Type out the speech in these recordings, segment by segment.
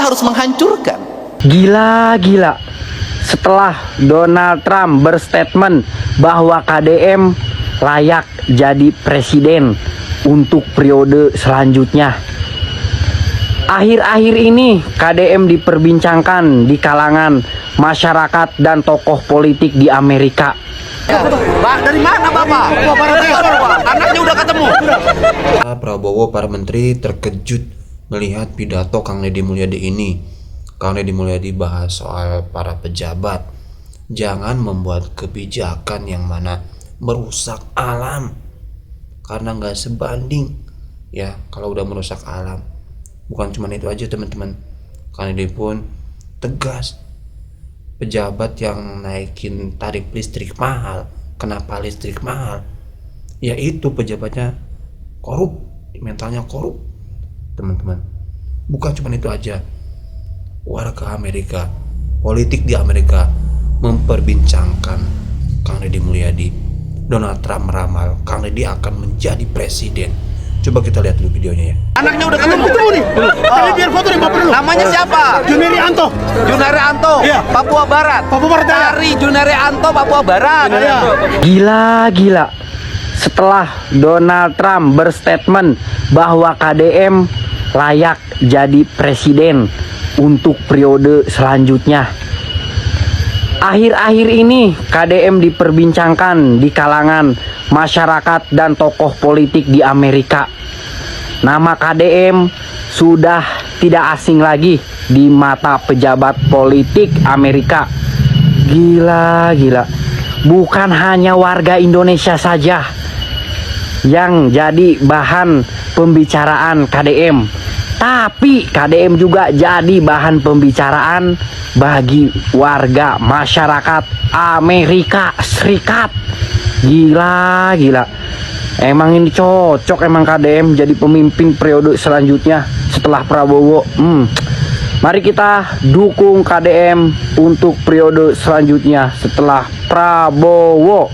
kita harus menghancurkan. Gila. Setelah Donald Trump berstatement bahwa KDM layak jadi presiden untuk periode selanjutnya, akhir-akhir ini KDM diperbincangkan di kalangan masyarakat dan tokoh politik di Amerika. Pak, dari mana Bapak? Anaknya udah ketemu. Prabowo, para menteri terkejut melihat pidato Kang Deddy Mulyadi ini. Kang Deddy Mulyadi bahas soal para pejabat jangan membuat kebijakan yang mana merusak alam, karena nggak sebanding ya kalau udah merusak alam. Bukan cuma itu aja teman-teman, Kang Deddy pun tegas, pejabat yang naikin tarif listrik mahal. Kenapa listrik mahal? Yaitu pejabatnya korup, mentalnya korup teman-teman. Bukan cuma itu aja, warga Amerika, politik di Amerika memperbincangkan Kang Deddy Mulyadi. Donald Trump meramal Kang Deddy akan menjadi presiden. Coba kita lihat dulu videonya ya. Anaknya udah ketemu nih. Ini biar foto nih Bapak dulu. Namanya siapa? Juneri Anto. Junari Anto. Iya. Papua Barat. Papua Barat, ya. Dari Junari Anto, Papua Barat. Iya. Gila. Setelah Donald Trump berstatement bahwa KDM layak jadi presiden untuk periode selanjutnya, akhir-akhir ini KDM diperbincangkan di kalangan masyarakat dan tokoh politik di Amerika. Nama KDM sudah tidak asing lagi di mata pejabat politik Amerika. Gila. Bukan hanya warga Indonesia saja yang jadi bahan pembicaraan KDM, tapi KDM juga jadi bahan pembicaraan bagi warga masyarakat Amerika Serikat. Gila. Emang ini cocok emang KDM jadi pemimpin periode selanjutnya setelah Prabowo. Mari kita dukung KDM untuk periode selanjutnya setelah Prabowo.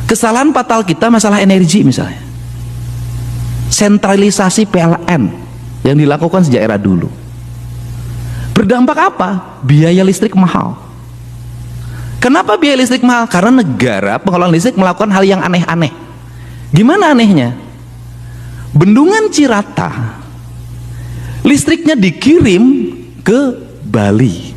Kesalahan fatal kita masalah energi misalnya. Sentralisasi PLN yang dilakukan sejak era dulu. Berdampak apa? Biaya listrik mahal. Kenapa biaya listrik mahal? Karena negara pengelola listrik melakukan hal yang aneh-aneh. Gimana anehnya? Bendungan Cirata listriknya dikirim ke Bali.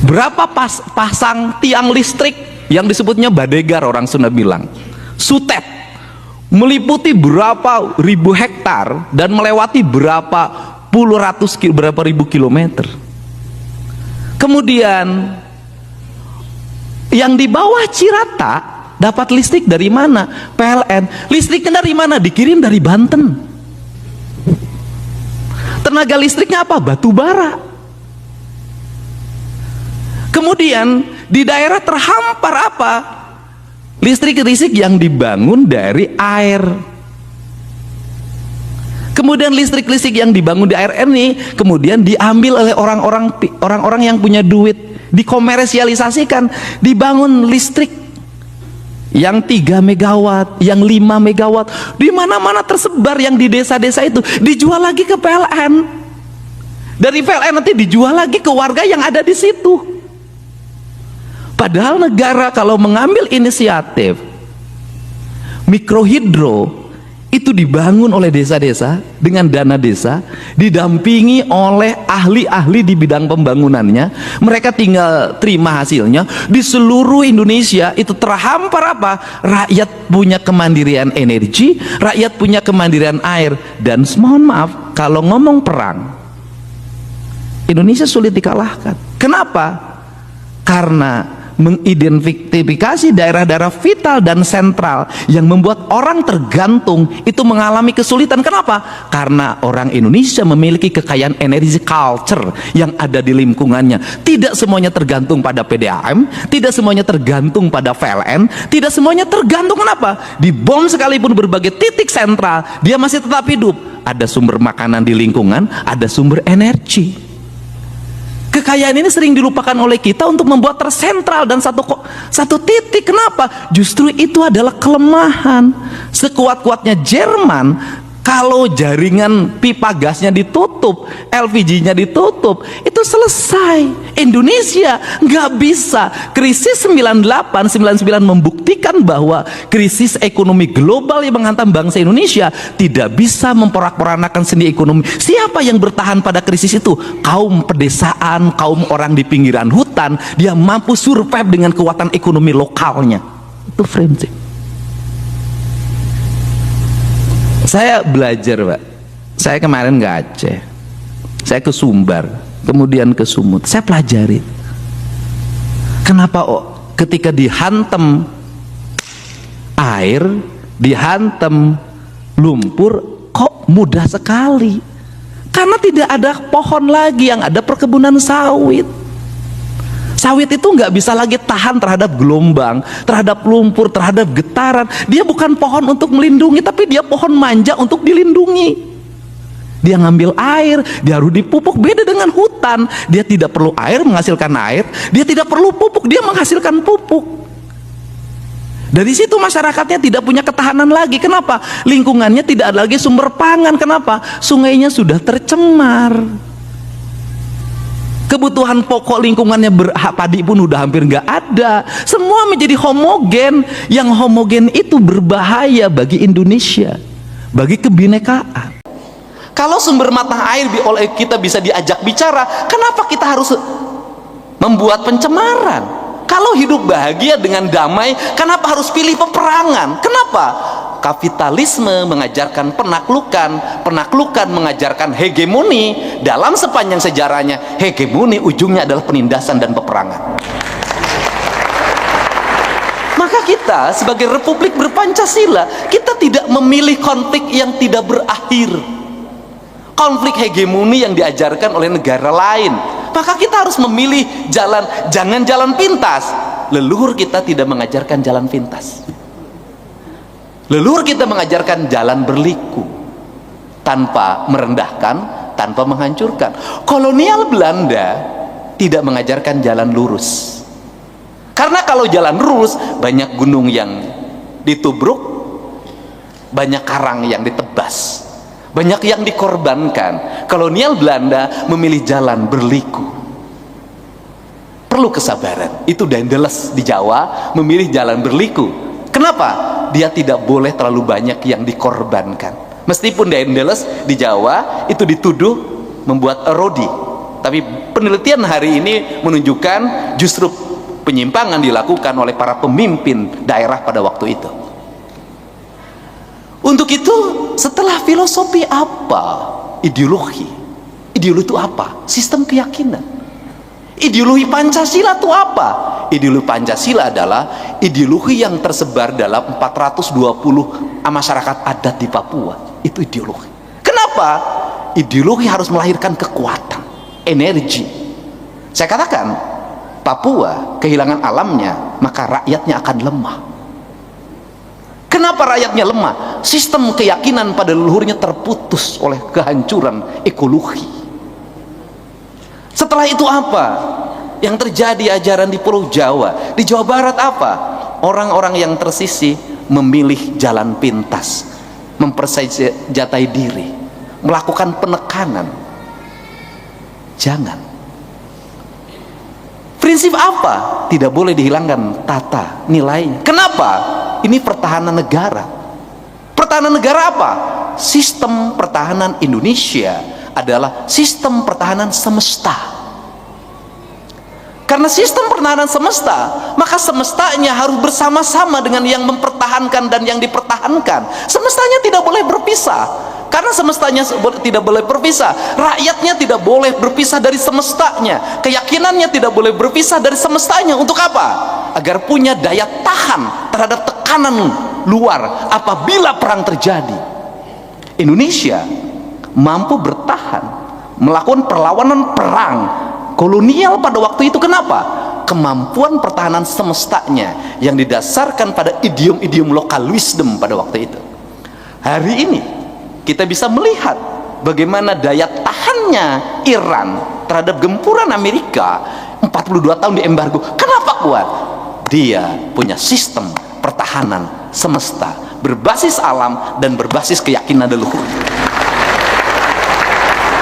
Berapa pasang tiang listrik yang disebutnya badegar, orang Sunda bilang sutet, meliputi berapa ribu hektar dan melewati berapa ribu kilometer. Kemudian yang di bawah Cirata dapat listrik dari mana? PLN. Listriknya dari mana? Dikirim dari Banten. Tenaga listriknya apa? Batu bara. Kemudian di daerah terhampar apa? Listrik yang dibangun dari air. Kemudian listrik yang dibangun di air ini kemudian diambil oleh orang-orang yang punya duit, dikomersialisasikan, dibangun listrik yang 3 megawatt, yang 5 megawatt, di mana-mana tersebar, yang di desa-desa itu dijual lagi ke PLN. Dari PLN nanti dijual lagi ke warga yang ada di situ. Padahal negara kalau mengambil inisiatif mikrohidro itu dibangun oleh desa-desa dengan dana desa, didampingi oleh ahli-ahli di bidang pembangunannya, mereka tinggal terima hasilnya. Di seluruh Indonesia itu terhampar apa? Rakyat punya kemandirian energi, rakyat punya kemandirian air. Dan mohon maaf, kalau ngomong perang, Indonesia sulit dikalahkan. Kenapa? Karena mengidentifikasi daerah-daerah vital dan sentral yang membuat orang tergantung itu mengalami kesulitan. Kenapa? Karena orang Indonesia memiliki kekayaan energi culture yang ada di lingkungannya. Tidak semuanya tergantung pada PDAM, tidak semuanya tergantung pada PLN, tidak semuanya tergantung. Kenapa? Dibom sekalipun berbagai titik sentral, dia masih tetap hidup. Ada sumber makanan di lingkungan, ada sumber energi. Kekayaan ini sering dilupakan oleh kita untuk membuat tersentral dan satu titik. Kenapa? Justru itu adalah kelemahan. Sekuat-kuatnya Jerman, Kalau jaringan pipa gasnya ditutup, LPG-nya ditutup, itu selesai. Indonesia nggak bisa. Krisis 98-99 membuktikan bahwa krisis ekonomi global yang menghantam bangsa Indonesia tidak bisa memporak-porandakan sendi ekonomi. Siapa yang bertahan pada krisis itu? Kaum pedesaan, kaum orang di pinggiran hutan. Dia mampu survive dengan kekuatan ekonomi lokalnya. Itu prinsip. Saya belajar, Pak. Saya kemarin ke Aceh, saya ke Sumbar, kemudian ke Sumut. Saya pelajari kenapa ketika dihantam air, dihantam lumpur, kok mudah sekali. Karena tidak ada pohon lagi, yang ada perkebunan sawit. Sawit itu nggak bisa lagi tahan terhadap gelombang, terhadap lumpur, terhadap getaran. Dia bukan pohon untuk melindungi, tapi dia pohon manja untuk dilindungi. Dia ngambil air, dia harus dipupuk. Beda dengan hutan, dia tidak perlu air menghasilkan air, dia tidak perlu pupuk, dia menghasilkan pupuk. Dari situ masyarakatnya tidak punya ketahanan lagi. Kenapa? Lingkungannya tidak ada lagi sumber pangan. Kenapa? Sungainya sudah tercemar. Kebutuhan pokok lingkungannya padi pun udah hampir nggak ada. Semua menjadi homogen. Yang homogen itu berbahaya bagi Indonesia, bagi kebinekaan. Kalau sumber mata air oleh kita bisa diajak bicara, kenapa kita harus membuat pencemaran? Kalau hidup bahagia dengan damai, kenapa harus pilih peperangan? Kenapa? Kapitalisme mengajarkan penaklukan, penaklukan mengajarkan hegemoni. Dalam sepanjang sejarahnya, hegemoni ujungnya adalah penindasan dan peperangan. Maka kita sebagai republik berpancasila, kita tidak memilih konflik yang tidak berakhir, konflik hegemoni yang diajarkan oleh negara lain. Maka kita harus memilih jalan, jangan jalan pintas. Leluhur kita tidak mengajarkan jalan pintas. Leluhur kita mengajarkan jalan berliku, tanpa merendahkan, tanpa menghancurkan. Kolonial Belanda tidak mengajarkan jalan lurus. Karena kalau jalan lurus, banyak gunung yang ditubruk, banyak karang yang ditebas, banyak yang dikorbankan. Kolonial Belanda memilih jalan berliku. Perlu kesabaran. Itu Daendels di Jawa memilih jalan berliku. Kenapa? Dia tidak boleh terlalu banyak yang dikorbankan. Meskipun Daendels di Jawa itu dituduh membuat erodi, tapi penelitian hari ini menunjukkan justru penyimpangan dilakukan oleh para pemimpin daerah pada waktu itu. Untuk itu, setelah filosofi apa? Ideologi. Ideologi itu apa? Sistem keyakinan. Ideologi Pancasila itu apa? Ideologi Pancasila adalah ideologi yang tersebar dalam 420 masyarakat adat di Papua. Itu ideologi. Kenapa? Ideologi harus melahirkan kekuatan, energi. Saya katakan, Papua kehilangan alamnya, maka rakyatnya akan lemah. Kenapa rakyatnya lemah? Sistem keyakinan pada leluhurnya terputus oleh kehancuran ekologi. Setelah itu apa yang terjadi ajaran di Pulau Jawa? Di Jawa Barat apa? Orang-orang yang tersisih memilih jalan pintas, mempersenjatai diri, melakukan penekanan. Jangan. Prinsip apa? Tidak boleh dihilangkan tata nilainya. Kenapa? Ini pertahanan negara. Pertahanan negara apa? Sistem pertahanan Indonesia adalah sistem pertahanan semesta. Karena sistem pertahanan semesta, maka semestanya harus bersama-sama dengan yang mempertahankan dan yang dipertahankan. Semestanya tidak boleh berpisah. Karena semestanya tidak boleh berpisah, rakyatnya tidak boleh berpisah dari semestanya, keyakinannya tidak boleh berpisah dari semestanya. Untuk apa? Agar punya daya tahan terhadap tekanan luar apabila perang terjadi. Indonesia mampu bertahan, melakukan perlawanan perang kolonial pada waktu itu. Kenapa? Kemampuan pertahanan semestanya yang didasarkan pada idiom-idiom lokal wisdom pada waktu itu. Hari ini kita bisa melihat bagaimana daya tahannya Iran terhadap gempuran Amerika. 42 tahun diembargo. Kenapa kuat? Dia punya sistem pertahanan semesta berbasis alam dan berbasis keyakinan leluhur.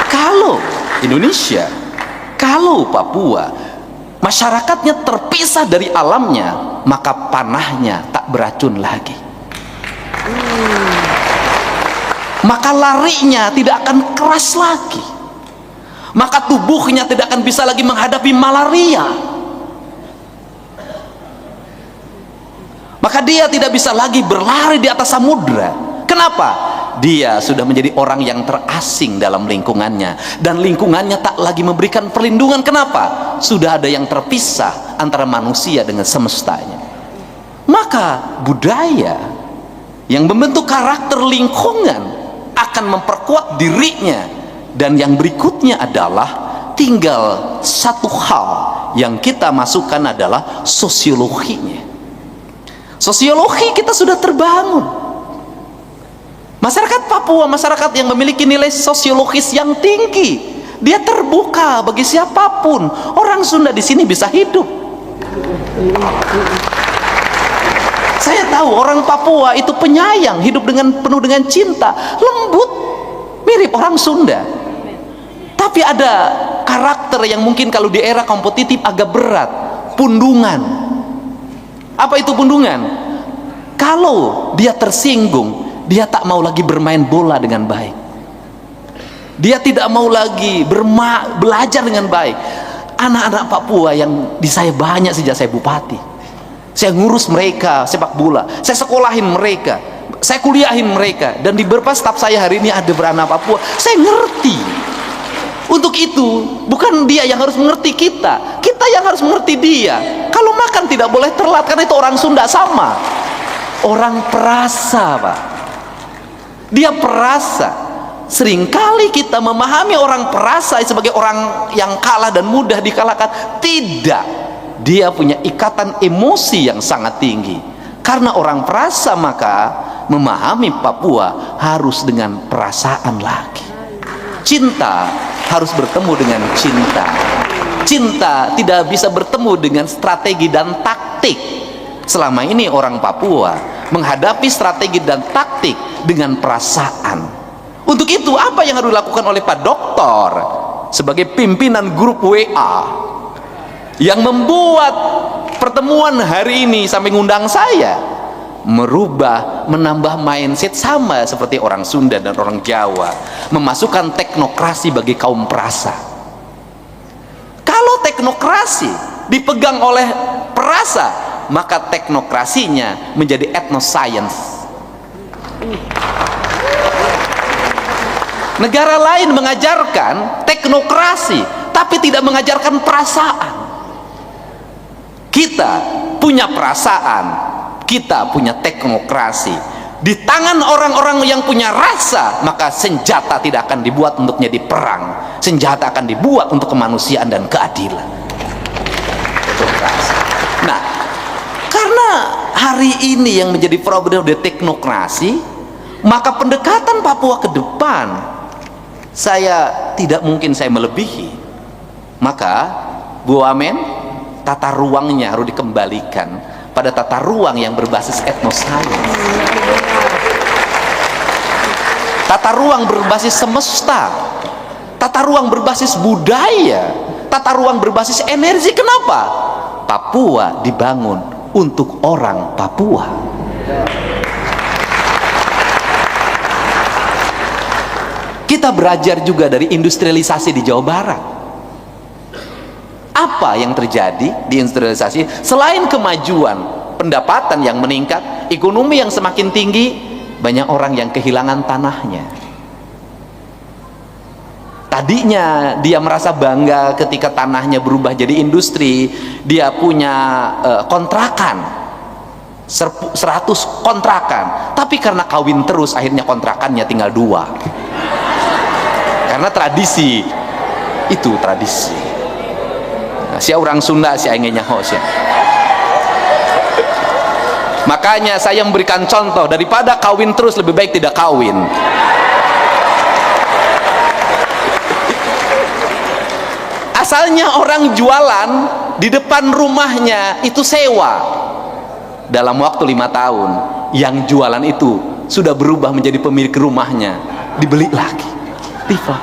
Kalau Indonesia, kalau Papua, masyarakatnya terpisah dari alamnya, maka panahnya tak beracun lagi. Maka larinya tidak akan keras lagi. Maka tubuhnya tidak akan bisa lagi menghadapi malaria. Maka dia tidak bisa lagi berlari di atas samudra. Kenapa? Dia sudah menjadi orang yang terasing dalam lingkungannya, dan lingkungannya tak lagi memberikan perlindungan. Kenapa? Sudah ada yang terpisah antara manusia dengan semestanya. Maka budaya yang membentuk karakter lingkungan akan memperkuat dirinya. Dan yang berikutnya adalah tinggal satu hal yang kita masukkan adalah sosiologinya. Sosiologi kita sudah terbangun. Masyarakat Papua, masyarakat yang memiliki nilai sosiologis yang tinggi. Dia terbuka bagi siapapun. Orang Sunda di sini bisa hidup. Saya tahu orang Papua itu penyayang, hidup penuh dengan cinta, lembut, mirip orang Sunda. Tapi ada karakter yang mungkin kalau di era kompetitif agak berat, pundungan. Apa itu pundungan? Kalau dia tersinggung, dia tak mau lagi bermain bola dengan baik. Dia tidak mau lagi belajar dengan baik. Anak-anak Papua yang di saya banyak sejak saya bupati. Saya ngurus mereka sepak bola. Saya sekolahin mereka. Saya kuliahin mereka. Dan di beberapa staf saya hari ini ada beranak Papua. Saya ngerti. Untuk itu, bukan dia yang harus mengerti kita. Kita yang harus mengerti dia. Kalau makan tidak boleh telat, karena itu orang Sunda sama. Orang perasa, Pak. Dia perasa. Seringkali kita memahami orang perasa sebagai orang yang kalah dan mudah dikalahkan. Tidak. Dia punya ikatan emosi yang sangat tinggi. Karena orang perasa, maka memahami Papua harus dengan perasaan lagi. Cinta harus bertemu dengan cinta. Cinta tidak bisa bertemu dengan strategi dan taktik. Selama ini orang Papua menghadapi strategi dan taktik dengan perasaan. Untuk itu apa yang harus dilakukan oleh Pak Doktor sebagai pimpinan grup WA yang membuat pertemuan hari ini sampai ngundang saya, menambah mindset sama seperti orang Sunda dan orang Jawa, memasukkan teknokrasi bagi kaum perasa. Kalau teknokrasi dipegang oleh perasa, maka teknokrasinya menjadi etnoscience. Negara lain mengajarkan teknokrasi tapi tidak mengajarkan perasaan. Kita punya perasaan, kita punya teknokrasi. Di tangan orang-orang yang punya rasa, maka senjata tidak akan dibuat untuk menjadi perang. Senjata akan dibuat untuk kemanusiaan dan keadilan. Nah, karena hari ini yang menjadi problem di teknokrasi, maka pendekatan Papua ke depan tidak mungkin saya melebihi. Maka Bu Wamen, tata ruangnya harus dikembalikan pada tata ruang yang berbasis etnoscience, tata ruang berbasis semesta, tata ruang berbasis budaya, tata ruang berbasis energi. Kenapa? Papua dibangun untuk orang Papua. Kita belajar juga dari industrialisasi di Jawa Barat. Apa yang terjadi di industrialisasi? Selain kemajuan pendapatan yang meningkat, ekonomi yang semakin tinggi, banyak orang yang kehilangan tanahnya. Tadinya dia merasa bangga ketika tanahnya berubah jadi industri. Dia punya kontrakan 100 kontrakan, tapi karena kawin terus akhirnya kontrakannya tinggal 2. Karena tradisi itu tradisi. Sia orang Sunda sia ingin nyaho sia. Makanya saya memberikan contoh, daripada kawin terus lebih baik tidak kawin. Asalnya orang jualan di depan rumahnya itu sewa. dalam waktu 5 tahun yang jualan itu sudah berubah menjadi pemilik rumahnya, dibeli lagi, tiba.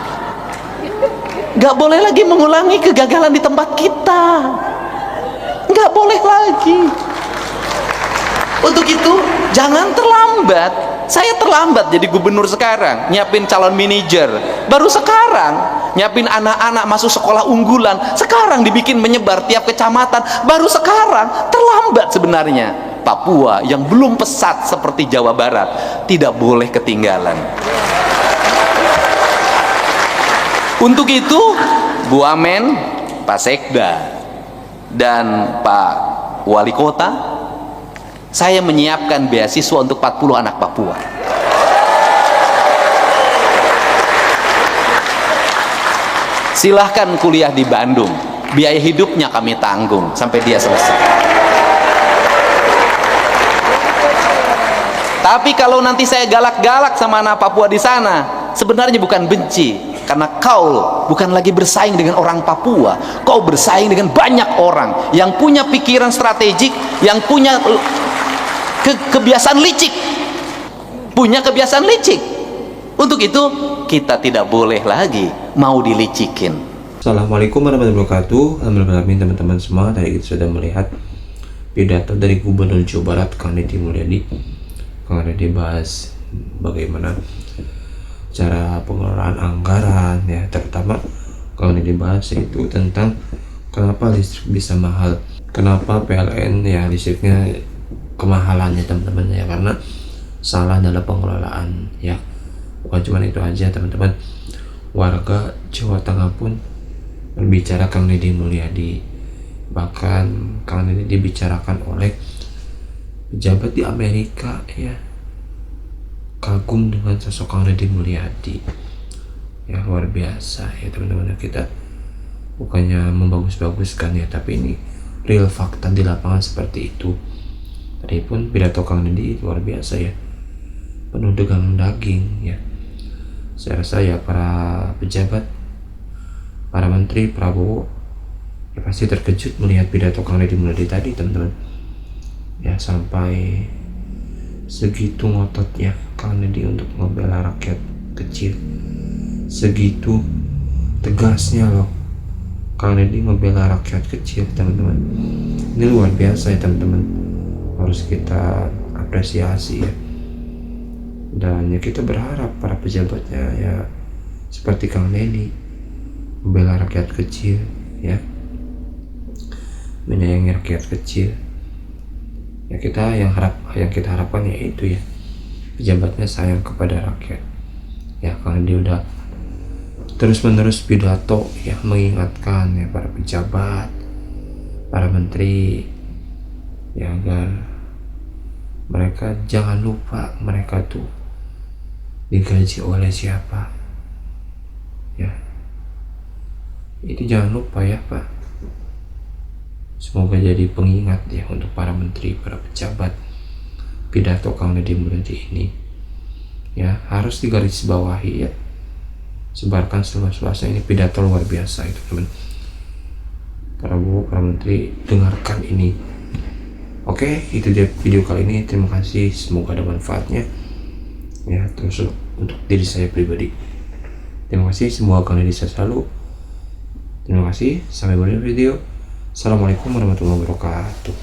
Gak boleh lagi mengulangi kegagalan di tempat kita, gak boleh lagi. Untuk itu jangan terlambat. Saya terlambat jadi gubernur sekarang, nyiapin calon manajer. Baru sekarang nyiapin anak-anak masuk sekolah unggulan. Sekarang dibikin menyebar tiap kecamatan. Baru sekarang, terlambat sebenarnya. Papua yang belum pesat seperti Jawa Barat tidak boleh ketinggalan. Untuk itu Bu Amen, Pak Sekda, dan Pak Wali Kota, saya menyiapkan beasiswa untuk 40 anak Papua. Silahkan kuliah di Bandung, biaya hidupnya kami tanggung sampai dia selesai. Tapi kalau nanti saya galak-galak sama anak Papua di sana, sebenarnya bukan benci, karena kau bukan lagi bersaing dengan orang Papua, kau bersaing dengan banyak orang yang punya pikiran strategik, yang punya kebiasaan licik, Untuk itu kita tidak boleh lagi mau dilicikin. Assalamualaikum warahmatullahi wabarakatuh. Alhamdulillah teman-teman semua, tadi kita sudah melihat pidato dari Gubernur Jawa Barat Kang Deddy Mulyadi. Kang Deddy bahas bagaimana cara pengelolaan anggaran, ya, terutama Kang Deddy bahas itu tentang kenapa listrik bisa mahal, kenapa PLN ya listriknya kemahalannya teman-teman, ya karena salah dalam pengelolaan. Ya, bukan cuma itu aja teman-teman, warga Jawa Tengah pun berbicara Kang Deddy Mulyadi, bahkan Kang Deddy dibicarakan oleh pejabat di Amerika, ya, kagum dengan sosok Kang Deddy Mulyadi. Ya, luar biasa ya teman-teman. Kita bukannya membagus-baguskan ya, tapi ini real fakta di lapangan seperti itu. Tadi pun pidato Kang Deddy luar biasa ya, penuh dengan daging ya. Saya rasa ya para pejabat, para menteri Prabowo ya pasti terkejut melihat pidato Kang Deddy Mulyadi tadi teman-teman. Ya, sampai segitu ngototnya Kang Deddy untuk membela rakyat kecil, segitu tegasnya loh Kang Deddy membela rakyat kecil teman-teman. Ini luar biasa ya teman-teman, harus kita apresiasi ya. Dan ya kita berharap para pejabatnya ya seperti Kang Deddy membela rakyat kecil, ya, menyayangi rakyat kecil. Ya kita yang kita harapkan ya itu ya, pejabatnya sayang kepada rakyat. Ya, Kang Deddy udah terus-menerus pidato ya, mengingatkan ya para pejabat, para menteri ya, agar mereka jangan lupa mereka tuh digaji oleh siapa. Ya, itu jangan lupa ya Pak. Semoga jadi pengingat ya untuk para menteri, para pejabat. Pidato Kang Deddy Mulyadi ini ya harus digarisbawahi ya, sebarkan seluas-luasnya. Ini pidato luar biasa itu teman. Para menteri, dengarkan ini. Oke, itu dia video kali ini. Terima kasih, semoga ada manfaatnya ya, terus untuk diri saya pribadi. Terima kasih, semoga kalian bisa selalu. Terima kasih, sampai berjumpa di video. Assalamualaikum warahmatullahi wabarakatuh.